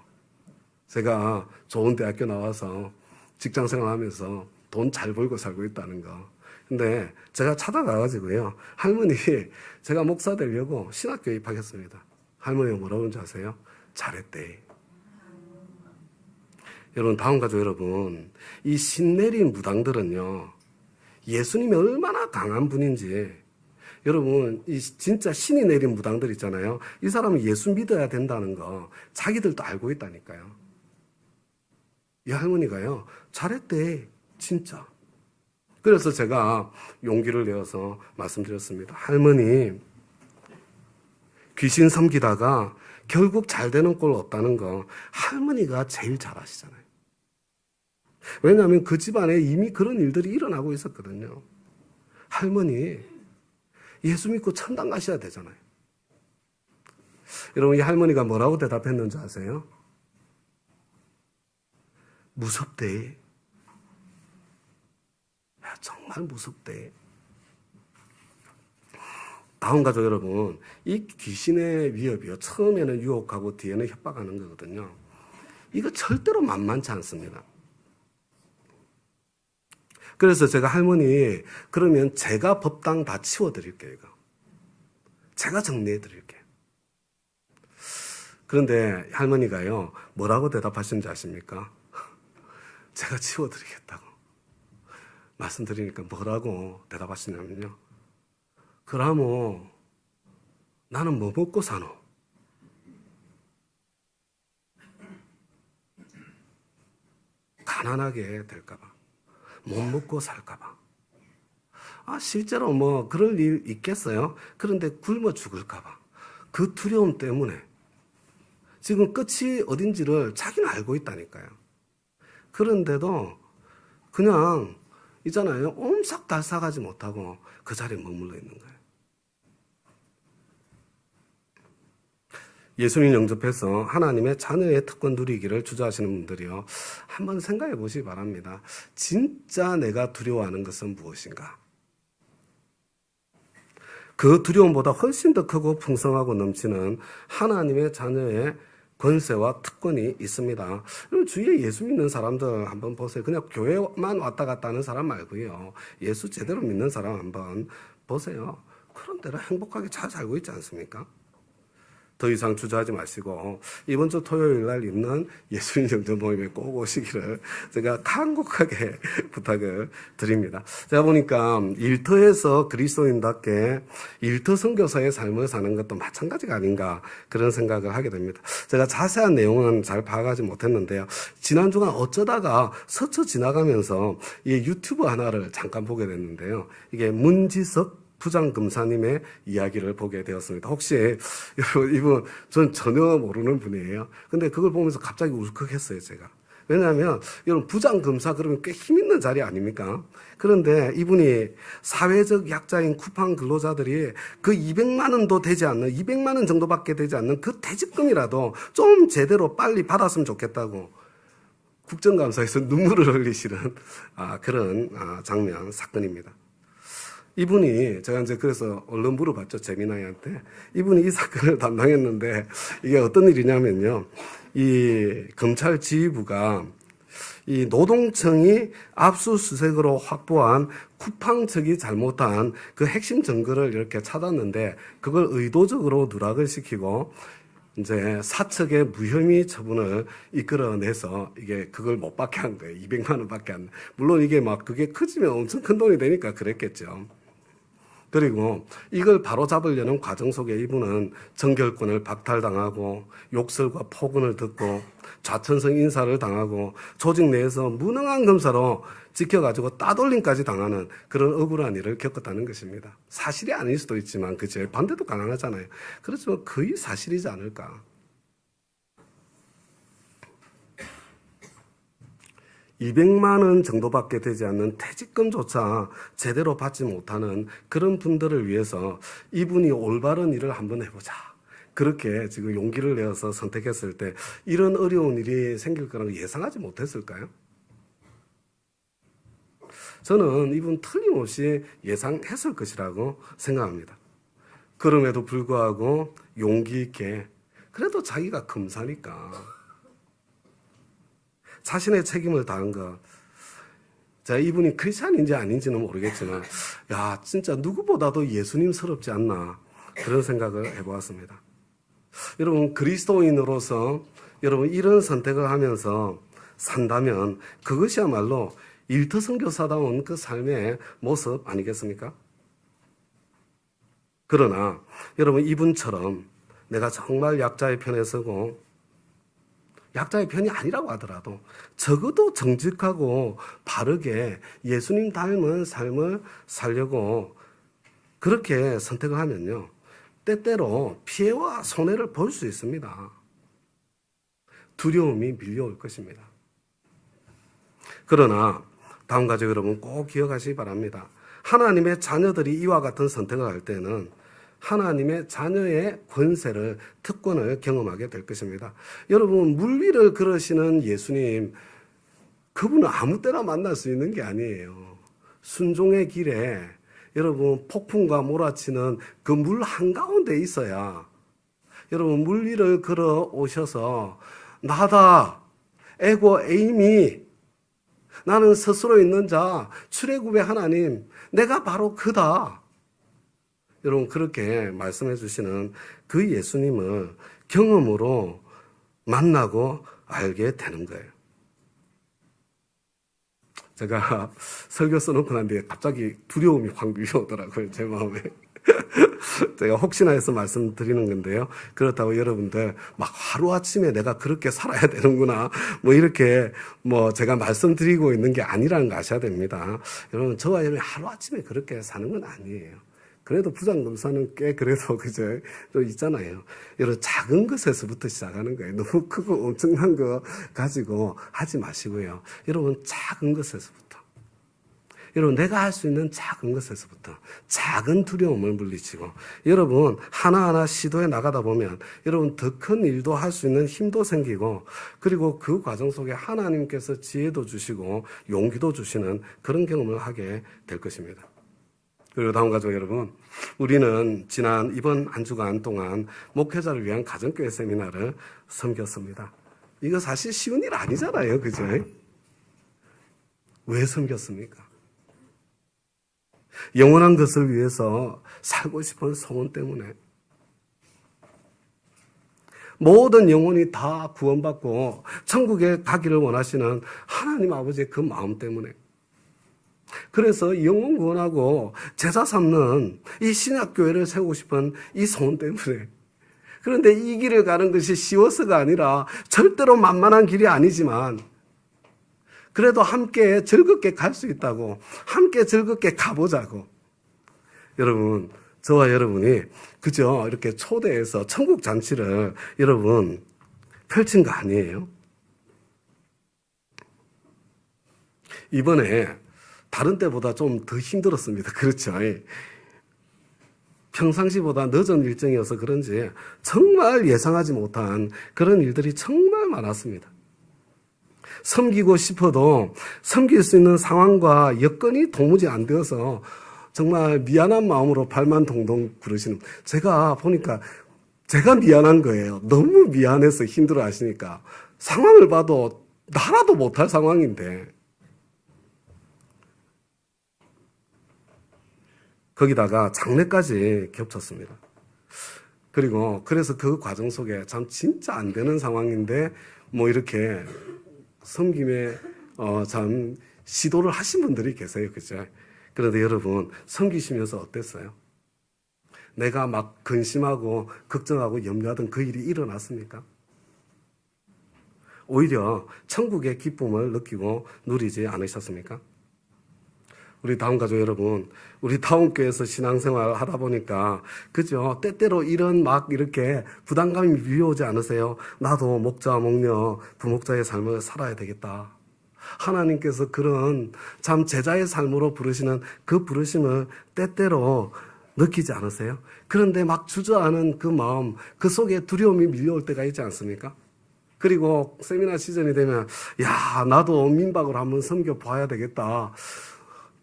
제가 좋은 대학교 나와서 직장생활 하면서 돈 잘 벌고 살고 있다는 거. 근데 제가 찾아가가지고요, 할머니, 제가 목사 되려고 신학교에 입학했습니다. 할머니가 뭐라고 하는지 아세요? 잘했대. 여러분, 다음 가족 여러분, 이 신내린 무당들은요, 예수님이 얼마나 강한 분인지, 여러분, 이 진짜 신이 내린 무당들 있잖아요. 이 사람은 예수 믿어야 된다는 거 자기들도 알고 있다니까요. 이 할머니가요, 잘했대, 진짜. 그래서 제가 용기를 내어서 말씀드렸습니다. 할머니, 귀신 섬기다가 결국 잘 되는 꼴 없다는 거 할머니가 제일 잘 아시잖아요. 왜냐하면 그 집안에 이미 그런 일들이 일어나고 있었거든요. 할머니, 예수 믿고 천당 가셔야 되잖아요. 여러분, 이 할머니가 뭐라고 대답했는지 아세요? 무섭대. 야, 정말 무섭대. 다음 가족 여러분, 이 귀신의 위협이요, 처음에는 유혹하고 뒤에는 협박하는 거거든요. 이거 절대로 만만치 않습니다. 그래서 제가 할머니, 그러면 제가 법당 다 치워드릴게요. 이거. 제가 정리해 드릴게요. 그런데 할머니가요, 뭐라고 대답하시는지 아십니까? 제가 치워드리겠다고 말씀드리니까 뭐라고 대답하시냐면요. 그러면 나는 뭐 먹고 사노? 가난하게 될까봐, 못 먹고 살까봐. 실제로 뭐 그럴 일 있겠어요? 그런데 굶어 죽을까봐. 그 두려움 때문에 지금 끝이 어딘지를 자기는 알고 있다니까요. 그런데도 그냥 있잖아요. 옴삭달싹하지 못하고 그 자리에 머물러 있는 거예요. 예수님 영접해서 하나님의 자녀의 특권 누리기를 주저하시는 분들이요, 한번 생각해 보시기 바랍니다. 진짜 내가 두려워하는 것은 무엇인가? 그 두려움보다 훨씬 더 크고 풍성하고 넘치는 하나님의 자녀의 권세와 특권이 있습니다. 주위에 예수 믿는 사람들 한번 보세요. 그냥 교회만 왔다 갔다 하는 사람 말고요, 예수 제대로 믿는 사람 한번 보세요. 그런 대로 행복하게 잘 살고 있지 않습니까? 더 이상 주저하지 마시고 이번 주 토요일 날 있는 예수님 영접 모임에 꼭 오시기를 제가 간곡하게 부탁을 드립니다. 제가 보니까 일터에서 그리스도인답게 일터 선교사의 삶을 사는 것도 마찬가지가 아닌가, 그런 생각을 하게 됩니다. 제가 자세한 내용은 잘 파악하지 못했는데요. 지난 주간 어쩌다가 스쳐 지나가면서 이 유튜브 하나를 잠깐 보게 됐는데요. 이게 문지석 부장검사님의 이야기를 보게 되었습니다. 혹시 여러분, 이분 전 전혀 모르는 분이에요. 근데 그걸 보면서 갑자기 울컥했어요, 제가. 왜냐하면 여러분, 부장검사 그러면 꽤 힘있는 자리 아닙니까? 그런데 이분이 사회적 약자인 쿠팡 근로자들이 그 200만 원도 되지 않는, 200만 원 정도밖에 되지 않는 그 퇴직금이라도 좀 제대로 빨리 받았으면 좋겠다고 국정감사에서 눈물을 흘리시는 그런 장면, 사건입니다. 이분이, 제가 이제 그래서 얼른 물어봤죠, 재민아이한테. 이분이 이 사건을 담당했는데, 이게 어떤 일이냐면요. 이 검찰 지휘부가 이 노동청이 압수수색으로 확보한 쿠팡 측이 잘못한 그 핵심 증거를 이렇게 찾았는데, 그걸 의도적으로 누락을 시키고, 이제 사측의 무혐의 처분을 이끌어내서 이게 그걸 못 받게 한 거예요. 200만 원밖에 안. 물론 이게 막 그게 커지면 엄청 큰 돈이 되니까 그랬겠죠. 그리고 이걸 바로잡으려는 과정 속에 이분은 정결권을 박탈당하고 욕설과 폭언을 듣고 좌천성 인사를 당하고 조직 내에서 무능한 검사로 지켜가지고 따돌림까지 당하는 그런 억울한 일을 겪었다는 것입니다. 사실이 아닐 수도 있지만 그 반대도 가능하잖아요. 그렇지만 거의 사실이지 않을까. 200만 원 정도밖에 되지 않는 퇴직금조차 제대로 받지 못하는 그런 분들을 위해서 이분이 올바른 일을 한번 해보자. 그렇게 지금 용기를 내어서 선택했을 때 이런 어려운 일이 생길 거라고 예상하지 못했을까요? 저는 이분 틀림없이 예상했을 것이라고 생각합니다. 그럼에도 불구하고 용기 있게, 그래도 자기가 검사니까 자신의 책임을 다한 것. 자, 이분이 크리스찬인지 아닌지는 모르겠지만, 야, 진짜 누구보다도 예수님스럽지 않나, 그런 생각을 해보았습니다. 여러분, 그리스도인으로서 여러분 이런 선택을 하면서 산다면 그것이야말로 일터 선교사다운 그 삶의 모습 아니겠습니까? 그러나 여러분, 이분처럼 내가 정말 약자의 편에 서고, 약자의 편이 아니라고 하더라도 적어도 정직하고 바르게 예수님 닮은 삶을 살려고 그렇게 선택을 하면요, 때때로 피해와 손해를 볼 수 있습니다. 두려움이 밀려올 것입니다. 그러나 다음 가지 여러분 꼭 기억하시기 바랍니다. 하나님의 자녀들이 이와 같은 선택을 할 때는 하나님의 자녀의 권세를, 특권을 경험하게 될 것입니다. 여러분, 물 위를 걸으시는 예수님, 그분은 아무 때나 만날 수 있는 게 아니에요. 순종의 길에 여러분 폭풍과 몰아치는 그 물 한가운데 있어야 여러분 물 위를 걸어 오셔서 나다, 에고 에이미, 나는 스스로 있는 자, 출애굽의 하나님, 내가 바로 그다, 여러분 그렇게 말씀해 주시는 그 예수님을 경험으로 만나고 알게 되는 거예요. 제가 설교 써놓고 난 뒤에 갑자기 두려움이 확 밀려오더라고요, 제 마음에. 제가 혹시나 해서 말씀드리는 건데요. 그렇다고 여러분들 막 하루아침에 내가 그렇게 살아야 되는구나. 뭐 이렇게 뭐 제가 말씀드리고 있는 게 아니라는 거 아셔야 됩니다. 여러분, 저와 여러분이 하루아침에 그렇게 사는 건 아니에요. 그래도 부장검사는 꽤 그래도 그저 또 있잖아요. 여러분 작은 것에서부터 시작하는 거예요. 너무 크고 엄청난 거 가지고 하지 마시고요. 여러분 작은 것에서부터. 여러분 내가 할 수 있는 작은 것에서부터 작은 두려움을 물리치고 여러분 하나하나 시도해 나가다 보면 여러분 더 큰 일도 할 수 있는 힘도 생기고 그리고 그 과정 속에 하나님께서 지혜도 주시고 용기도 주시는 그런 경험을 하게 될 것입니다. 그리고 다음 가족 여러분, 우리는 지난 이번 한 주간 동안 목회자를 위한 가정교회 세미나를 섬겼습니다. 이거 사실 쉬운 일 아니잖아요. 그죠? 왜 섬겼습니까? 영원한 것을 위해서 살고 싶은 소원 때문에. 모든 영혼이 다 구원받고 천국에 가기를 원하시는 하나님 아버지의 그 마음 때문에. 그래서 영혼 구원하고 제자 삼는 이 신약교회를 세우고 싶은 이 소원 때문에. 그런데 이 길을 가는 것이 쉬워서가 아니라 절대로 만만한 길이 아니지만 그래도 함께 즐겁게 갈 수 있다고 함께 즐겁게 가보자고. 여러분 저와 여러분이 그저 이렇게 초대해서 천국 잔치를 여러분 펼친 거 아니에요? 이번에 다른 때보다 좀 더 힘들었습니다. 그렇죠? 평상시보다 늦은 일정이어서 그런지 정말 예상하지 못한 그런 일들이 정말 많았습니다. 섬기고 싶어도 섬길 수 있는 상황과 여건이 도무지 안 되어서 정말 미안한 마음으로 발만 동동 구르시는, 제가 보니까 제가 미안한 거예요. 너무 미안해서 힘들어 하시니까. 상황을 봐도 나라도 못할 상황인데. 거기다가 장례까지 겹쳤습니다. 그리고 그래서 그 과정 속에 참 진짜 안 되는 상황인데 뭐 이렇게 섬김에 참 시도를 하신 분들이 계세요. 그죠? 그런데 여러분 섬기시면서 어땠어요? 내가 막 근심하고 걱정하고 염려하던 그 일이 일어났습니까? 오히려 천국의 기쁨을 느끼고 누리지 않으셨습니까? 우리 다운 가족 여러분, 우리 다운교회에서 신앙생활 하다 보니까 그죠? 때때로 이런 막 이렇게 부담감이 밀려오지 않으세요? 나도 목자, 목녀, 부목자의 삶을 살아야 되겠다. 하나님께서 그런 참 제자의 삶으로 부르시는 그 부르심을 때때로 느끼지 않으세요? 그런데 막 주저하는 그 마음, 그 속에 두려움이 밀려올 때가 있지 않습니까? 그리고 세미나 시즌이 되면 야, 나도 민박으로 한번 섬겨봐야 되겠다.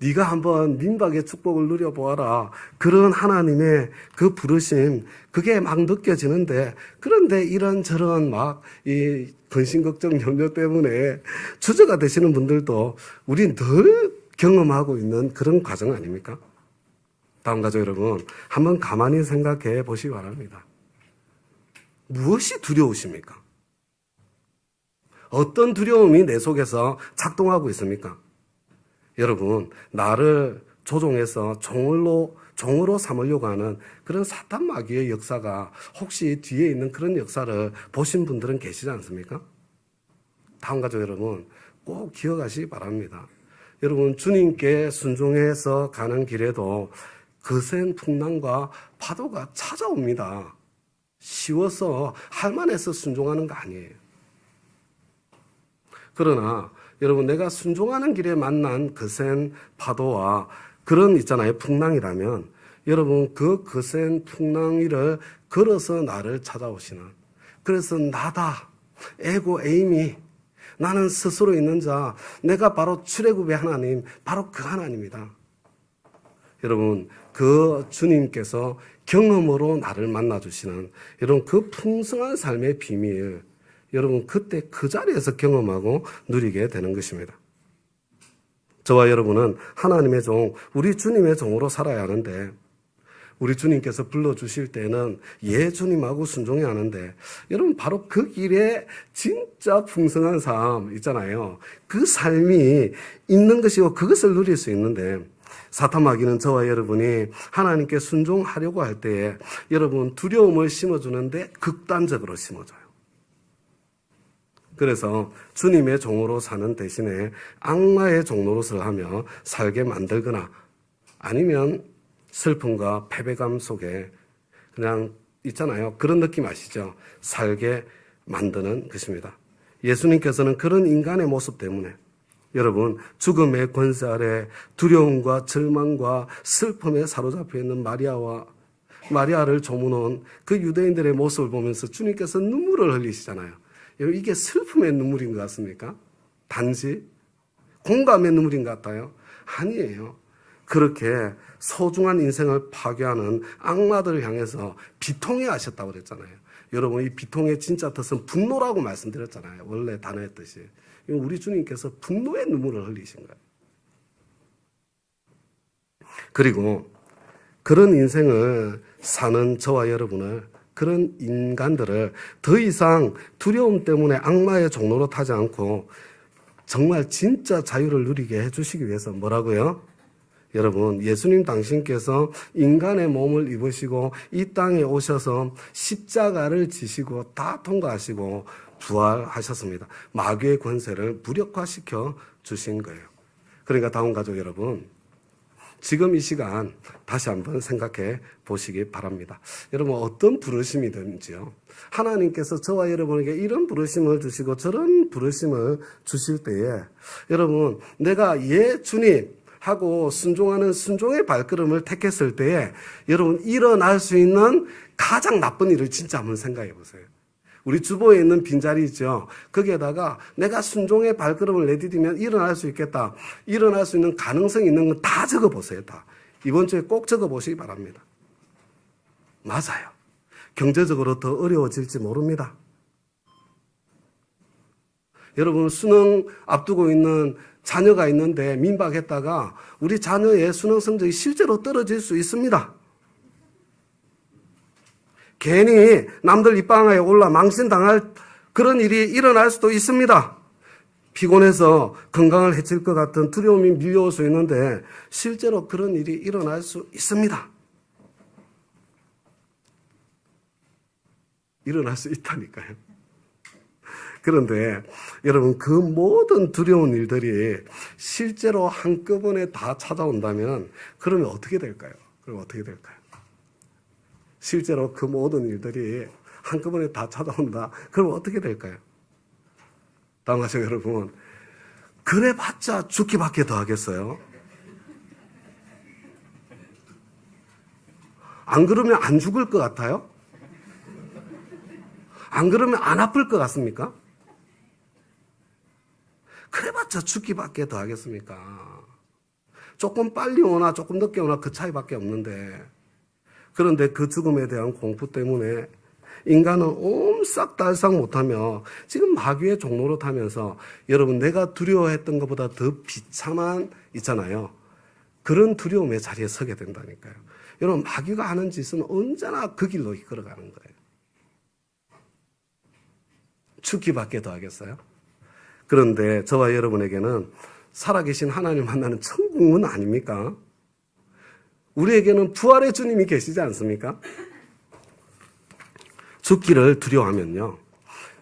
네가 한번 민박의 축복을 누려보아라. 그런 하나님의 그 부르심, 그게 막 느껴지는데, 그런데 이런저런 막 이 근심, 걱정, 염려 때문에 주저가 되시는 분들도 우리 늘 경험하고 있는 그런 과정 아닙니까? 다음 가족 여러분, 한번 가만히 생각해 보시기 바랍니다. 무엇이 두려우십니까? 어떤 두려움이 내 속에서 작동하고 있습니까? 여러분, 나를 조종해서 종으로 삼으려고 하는 그런 사탄 마귀의 역사가 혹시 뒤에 있는 그런 역사를 보신 분들은 계시지 않습니까? 다음 가족 여러분, 꼭 기억하시기 바랍니다. 여러분, 주님께 순종해서 가는 길에도 거센 풍랑과 파도가 찾아옵니다. 쉬워서 할만해서 순종하는 거 아니에요. 그러나 여러분, 내가 순종하는 길에 만난 거센 파도와 그런 있잖아요, 풍랑이라면 여러분 그 거센 풍랑 위를 걸어서 나를 찾아오시는, 그래서 나다, 에고 에이미, 나는 스스로 있는 자, 내가 바로 출애굽의 하나님, 바로 그 하나님이다. 여러분, 그 주님께서 경험으로 나를 만나주시는 여러분 그 풍성한 삶의 비밀, 여러분 그때 그 자리에서 경험하고 누리게 되는 것입니다. 저와 여러분은 하나님의 종, 우리 주님의 종으로 살아야 하는데 우리 주님께서 불러주실 때는 예 주님하고 순종해야 하는데 여러분 바로 그 길에 진짜 풍성한 삶 있잖아요. 그 삶이 있는 것이고 그것을 누릴 수 있는데 사탄마귀는 저와 여러분이 하나님께 순종하려고 할 때에 여러분 두려움을 심어주는데 극단적으로 심어줘요. 그래서 주님의 종으로 사는 대신에 악마의 종노릇을 하며 살게 만들거나 아니면 슬픔과 패배감 속에 그냥 있잖아요. 그런 느낌 아시죠? 살게 만드는 것입니다. 예수님께서는 그런 인간의 모습 때문에 여러분 죽음의 권세 아래 두려움과 절망과 슬픔에 사로잡혀 있는 마리아를 조문한 그 유대인들의 모습을 보면서 주님께서 눈물을 흘리시잖아요. 이게 슬픔의 눈물인 것 같습니까? 단지 공감의 눈물인 것 같아요? 아니에요. 그렇게 소중한 인생을 파괴하는 악마들을 향해서 비통해 하셨다고 그랬잖아요. 여러분 이 비통의 진짜 뜻은 분노라고 말씀드렸잖아요. 원래 단어의 뜻이. 우리 주님께서 분노의 눈물을 흘리신 거예요. 그리고 그런 인생을 사는 저와 여러분을 그런 인간들을 더 이상 두려움 때문에 악마의 종로로 타지 않고 정말 진짜 자유를 누리게 해주시기 위해서 뭐라고요? 여러분 예수님 당신께서 인간의 몸을 입으시고 이 땅에 오셔서 십자가를 지시고 다 통과하시고 부활하셨습니다. 마귀의 권세를 무력화시켜 주신 거예요. 그러니까 다음 가족 여러분 지금 이 시간 다시 한번 생각해 보시기 바랍니다. 여러분 어떤 부르심이든지요. 하나님께서 저와 여러분에게 이런 부르심을 주시고 저런 부르심을 주실 때에 여러분 내가 예 주님 하고 순종하는 순종의 발걸음을 택했을 때에 여러분 일어날 수 있는 가장 나쁜 일을 진짜 한번 생각해 보세요. 우리 주보에 있는 빈자리 있죠. 거기에다가 내가 순종의 발걸음을 내디디면 일어날 수 있겠다. 일어날 수 있는 가능성이 있는 건 다 적어보세요. 다. 이번 주에 꼭 적어보시기 바랍니다. 맞아요. 경제적으로 더 어려워질지 모릅니다. 여러분 수능 앞두고 있는 자녀가 있는데 민박했다가 우리 자녀의 수능 성적이 실제로 떨어질 수 있습니다. 괜히 남들 입방아에 올라 망신당할 그런 일이 일어날 수도 있습니다. 피곤해서 건강을 해칠 것 같은 두려움이 밀려올 수 있는데 실제로 그런 일이 일어날 수 있습니다. 일어날 수 있다니까요. 그런데 여러분 그 모든 두려운 일들이 실제로 한꺼번에 다 찾아온다면 그러면 어떻게 될까요? 그럼 어떻게 될까요? 실제로 그 모든 일들이 한꺼번에 다 찾아온다. 그럼 어떻게 될까요? 다음 가죠 여러분. 그래봤자 죽기밖에 더 하겠어요? 안 그러면 안 죽을 것 같아요? 안 그러면 안 아플 것 같습니까? 그래봤자 죽기밖에 더 하겠습니까? 조금 빨리 오나 조금 늦게 오나 그 차이밖에 없는데 그런데 그 죽음에 대한 공포 때문에 인간은 옴싹달싹 못하며 지금 마귀의 종로로 타면서 여러분 내가 두려워했던 것보다 더 비참한 있잖아요. 그런 두려움의 자리에 서게 된다니까요. 여러분 마귀가 하는 짓은 언제나 그 길로 이끌어가는 거예요. 죽기밖에 더 하겠어요? 그런데 저와 여러분에게는 살아계신 하나님 만나는 천국은 아닙니까? 우리에게는 부활의 주님이 계시지 않습니까? 죽기를 두려워하면요.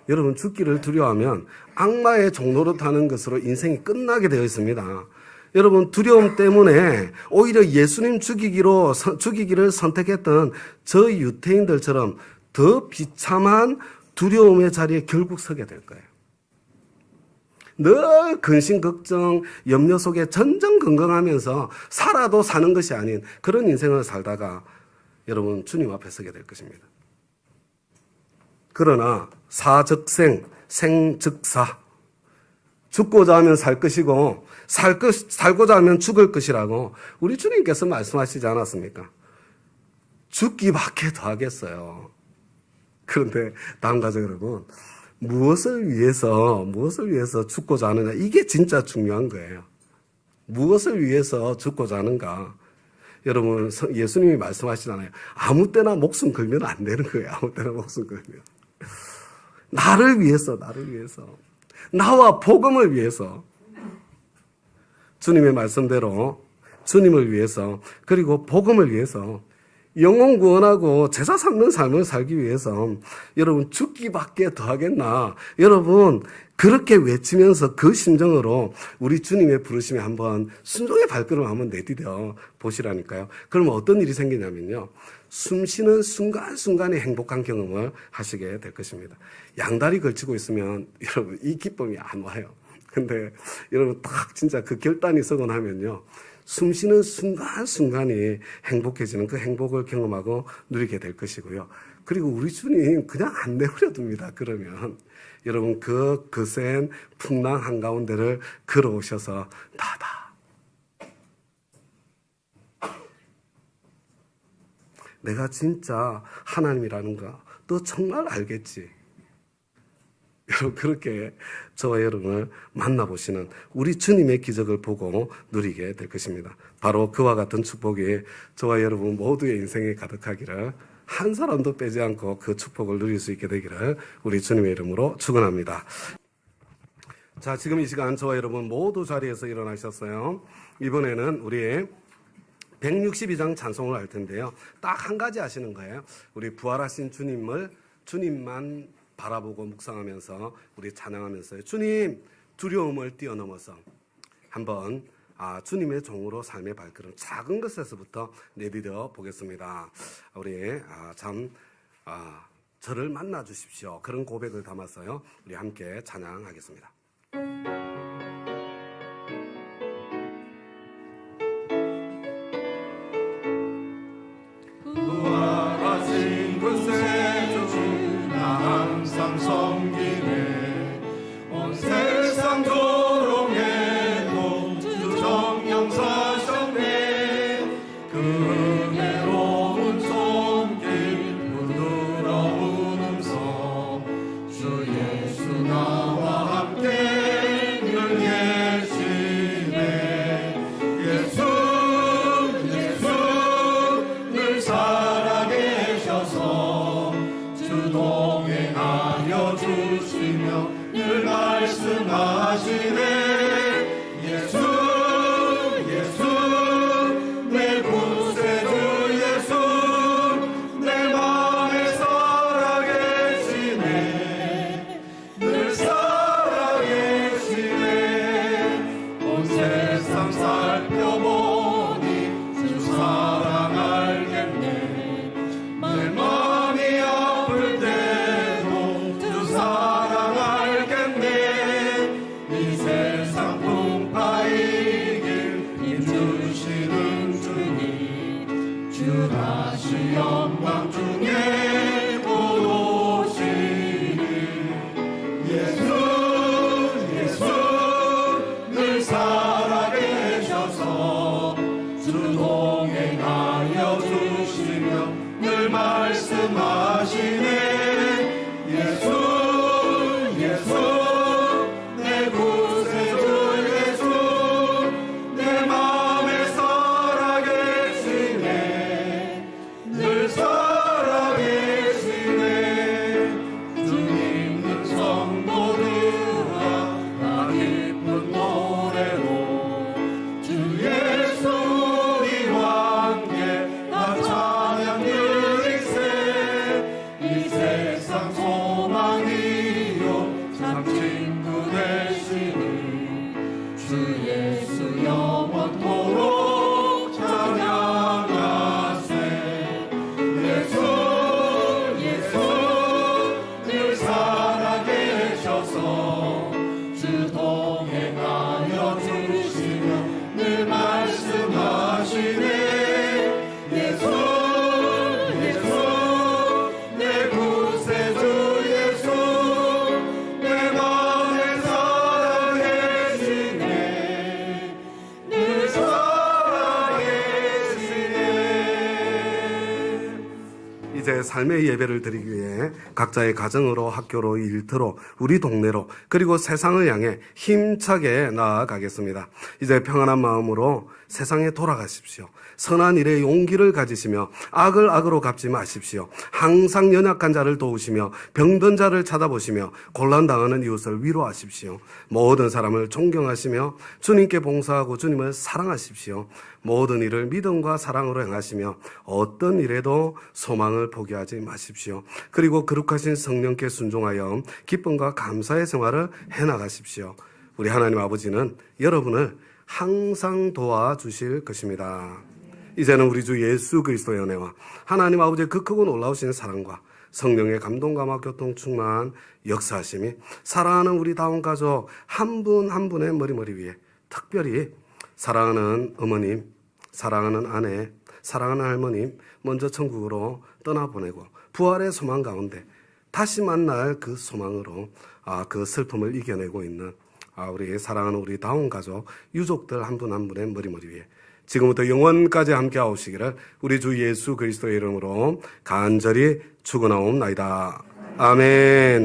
여러분 죽기를 두려워하면 악마의 종로로 타는 것으로 인생이 끝나게 되어 있습니다. 여러분 두려움 때문에 오히려 예수님 죽이기를 선택했던 저 유태인들처럼 더 비참한 두려움의 자리에 결국 서게 될 거예요. 늘 근심, 걱정, 염려 속에 전전긍긍하면서 살아도 사는 것이 아닌 그런 인생을 살다가 여러분 주님 앞에 서게 될 것입니다. 그러나 사즉생, 생즉사. 죽고자 하면 살 것이고 살고자 하면 죽을 것이라고 우리 주님께서 말씀하시지 않았습니까? 죽기밖에 더 하겠어요. 그런데 다음 가정 여러분, 무엇을 위해서 죽고자 하느냐, 이게 진짜 중요한 거예요. 무엇을 위해서 죽고자 하는가? 여러분, 예수님이 말씀하시잖아요. 아무 때나 목숨 걸면 안 되는 거예요. 아무 때나 목숨 걸면. 나를 위해서. 나와 복음을 위해서. 주님의 말씀대로 주님을 위해서, 그리고 복음을 위해서, 영혼 구원하고 제사 삼는 삶을 살기 위해서 여러분 죽기밖에 더하겠나. 여러분 그렇게 외치면서 그 심정으로 우리 주님의 부르심에 한번 순종의 발걸음을 한번 내디뎌 보시라니까요. 그러면 어떤 일이 생기냐면요, 숨쉬는 순간순간의 행복한 경험을 하시게 될 것입니다. 양다리 걸치고 있으면 여러분 이 기쁨이 안 와요. 근데 여러분 딱 진짜 그 결단이 서고 나면요, 숨쉬는 순간순간이 행복해지는 그 행복을 경험하고 누리게 될 것이고요. 그리고 우리 주님 그냥 안 내버려 둡니다. 그러면 여러분 그 거센 풍랑 한가운데를 걸어오셔서 나다. 내가 진짜 하나님이라는 거 너 정말 알겠지? 여러분 그렇게 저와 여러분을 만나보시는 우리 주님의 기적을 보고 누리게 될 것입니다. 바로 그와 같은 축복이 저와 여러분 모두의 인생에 가득하기를, 한 사람도 빼지 않고 그 축복을 누릴 수 있게 되기를 우리 주님의 이름으로 축원합니다. 자, 지금 이 시간 저와 여러분 모두 자리에서 일어나셨어요. 이번에는 우리 162장 찬송을 할 텐데요. 딱 한 가지 하시는 거예요. 우리 부활하신 주님만 바라보고 묵상하면서 우리 찬양하면서요, 주님 두려움을 뛰어넘어서 한번 주님의 종으로 삶의 발걸음 작은 것에서부터 내디뎌 보겠습니다. 우리 저를 만나 주십시오. 그런 고백을 담았어요. 우리 함께 찬양하겠습니다. 부활하신 곳에 항상 섬기네. 온 세상 조롱해도 주 정령 사셨네. 그 은혜로운 손길 부드러운 음성, 주 예수 나와 함께 늘 계시네. 예수 늘 살아계셔서 주 동행하여 주시며 늘 말씀하시네. 예수 내 구세주 예수 내 맘에 살아계시네. 늘 살아계시네. 온 세상 살펴보니 주 사랑 알겠네. 내 마음이 아플 때도 주 사랑 알겠네. 이 세상 풍파의 길 힘주시는 주님, 주 다시 영광 중에 오시니. 예수 늘 살아계셔서 주 동행하여 주시며 늘 말씀하시네. 예수 내 구세주 예수 내 마음에 살아계시네. 늘 살아계시네. 주님 늘 성도들아 다 기쁜 노래로 주 예수 우리와 함께 다 찬양 드리세. 이 세상 소망이요 참 친구 되시니 주 예수 영원토록 찬양하세. 예수 늘 살아계셔서 주 동행하여 주시며 늘 말씀하시네. 예수 내 구세주 예수 내 마음에 살아계시네. 늘 살아계시네. 이제 주님의 삶의 예배를 드리기 위해 각자의 가정으로, 학교로, 일터로, 우리 동네로, 그리고 세상을 향해 힘차게 나아가겠습니다. 이제 평안한 마음으로 세상에 돌아가십시오. 선한 일에 용기를 가지시며 악을 악으로 갚지 마십시오. 항상 연약한 자를 도우시며 병든 자를 찾아보시며 곤란당하는 이웃을 위로하십시오. 모든 사람을 존경하시며 주님께 봉사하고 주님을 사랑하십시오. 모든 일을 믿음과 사랑으로 행하시며 어떤 일에도 소망을 포기하지 마십시오. 그리고 거룩하신 성령께 순종하여 기쁨과 감사의 생활을 해나가십시오. 우리 하나님 아버지는 여러분을 항상 도와주실 것입니다. 이제는 우리 주 예수 그리스도의 은혜와 하나님 아버지의 그 크고 놀라우신 사랑과 성령의 감동감화 교통 충만 역사하심이 사랑하는 우리 다운 가족 한 분 한 분의 머리 위에 특별히 사랑하는 어머님, 사랑하는 아내, 사랑하는 할머님 먼저 천국으로 떠나보내고 부활의 소망 가운데 다시 만날 그 소망으로 그 슬픔을 이겨내고 있는 우리 사랑하는 우리 다운 가족 유족들 한 분 한 분의 머리 위에 지금부터 영원까지 함께 하시기를 우리 주 예수 그리스도의 이름으로 간절히 축원하옵나이다. 아멘.